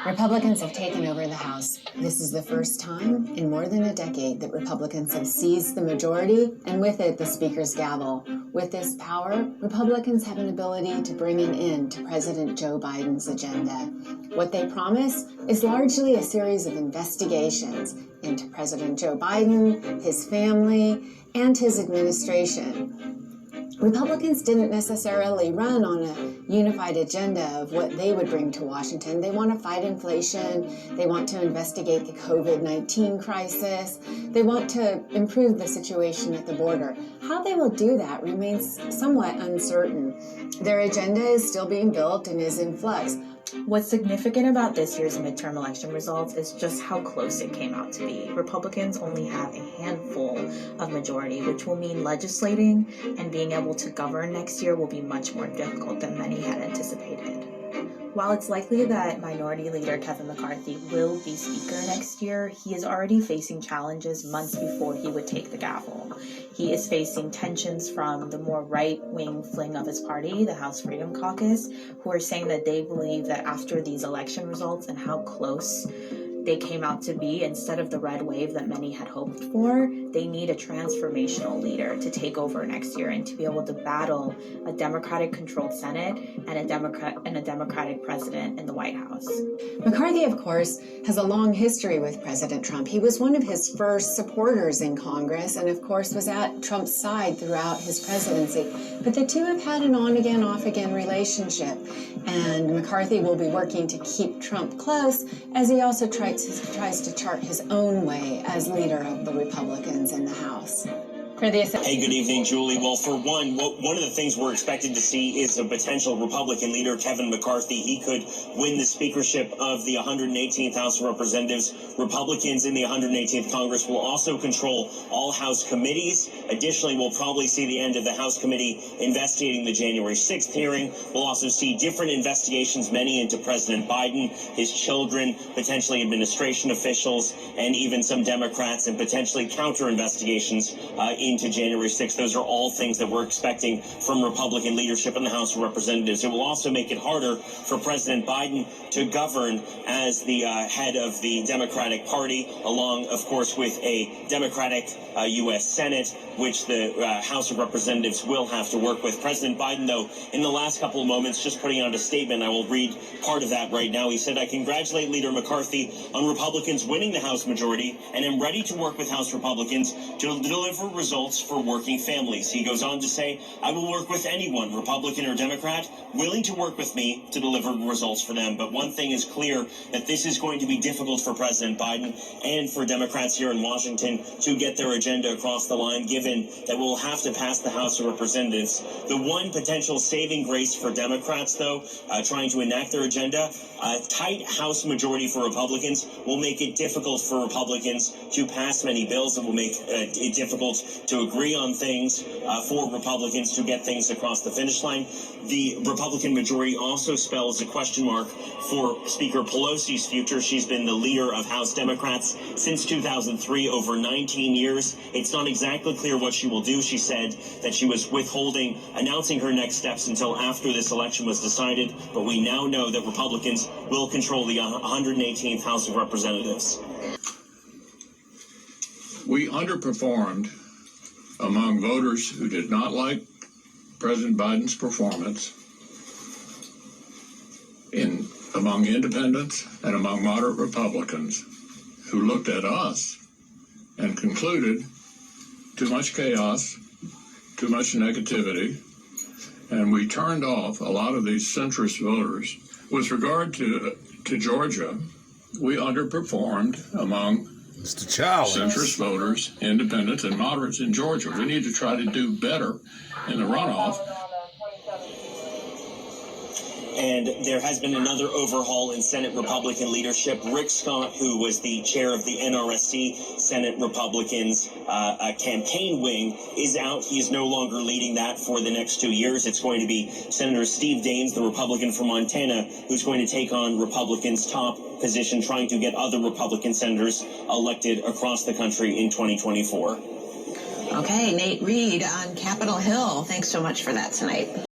Republicans have taken over the House. This is the first time in more than a decade that Republicans have seized the majority and with it the Speaker's gavel. With this power, Republicans have an ability to bring an end to President Joe Biden's agenda. What they promise is largely a series of investigations into President Joe Biden, his family, and his administration. Republicans didn't necessarily run on a unified agenda of what they would bring to Washington. They want to fight inflation. They want to investigate the COVID-19 crisis. They want to improve the situation at the border. How they will do that remains somewhat uncertain. Their agenda is still being built and is in flux. What's significant about this year's midterm election results is just how close it came out to be. Republicans only have a handful of majority, which will mean legislating and being able to govern next year will be much more difficult than many had anticipated. While it's likely that Minority Leader Kevin McCarthy will be Speaker next year, he is already facing challenges months before he would take the gavel. He is facing tensions from the more right-wing fling of his party, the House Freedom Caucus, who are saying that they believe that after these election results and how close they came out to be, instead of the red wave that many had hoped for, they need a transformational leader to take over next year and to be able to battle a Democratic-controlled Senate and a Democratic president in the White House. McCarthy, of course, has a long history with President Trump. He was one of his first supporters in Congress and, of course, was at Trump's side throughout his presidency. But the two have had an on-again, off-again relationship, and McCarthy will be working to keep Trump close as he also tries to chart his own way as leader of the Republicans in the House. Hey, good evening, Julie. Well, for one of the things we're expected to see is a potential Republican leader, Kevin McCarthy. He could win the speakership of the 118th House of Representatives. Republicans in the 118th Congress will also control all House committees. Additionally, we'll probably see the end of the House committee investigating the January 6th hearing. We'll also see different investigations, many into President Biden, his children, potentially administration officials, and even some Democrats, and potentially counter investigations into January 6th. Those are all things that we're expecting from Republican leadership in the House of Representatives. It will also make it harder for President Biden to govern as the head of the Democratic Party, along, of course, with a Democratic U.S. Senate, which the House of Representatives will have to work with. President Biden, though, in the last couple of moments, just putting out a statement, I will read part of that right now. He said, "I congratulate Leader McCarthy on Republicans winning the House majority and am ready to work with House Republicans to deliver results for working families." He goes on to say, "I will work with anyone, Republican or Democrat, willing to work with me to deliver results for them. But one thing is clear, that this is going to be difficult for President Biden and for Democrats here in Washington to get their agenda across the line, given that we'll have to pass the House of Representatives. The one potential saving grace for Democrats, though, trying to enact their agenda, a tight House majority for Republicans will make it difficult for Republicans to pass many bills. It will make it difficult to agree on things for Republicans to get things across the finish line. The Republican majority also spells a question mark for Speaker Pelosi's future. She's been the leader of House Democrats since 2003, over 19 years. It's not exactly clear what she will do. She said that she was withholding announcing her next steps until after this election was decided, but we now know that Republicans will control the 118th House of Representatives. We underperformed among voters who did not like President Biden's performance, among independents and among moderate Republicans who looked at us and concluded too much chaos, too much negativity, and we turned off a lot of these centrist voters. With regard to Georgia, we underperformed among centrist voters, independents, and moderates in Georgia. We need to try to do better in the runoff. And there has been another overhaul in Senate Republican leadership. Rick Scott, who was the chair of the NRSC Senate Republicans campaign wing, is out. He is no longer leading that for the next 2 years. It's going to be Senator Steve Daines, the Republican from Montana, who's going to take on Republicans' top position, trying to get other Republican senators elected across the country in 2024. Okay, Nate Reed on Capitol Hill. Thanks so much for that tonight.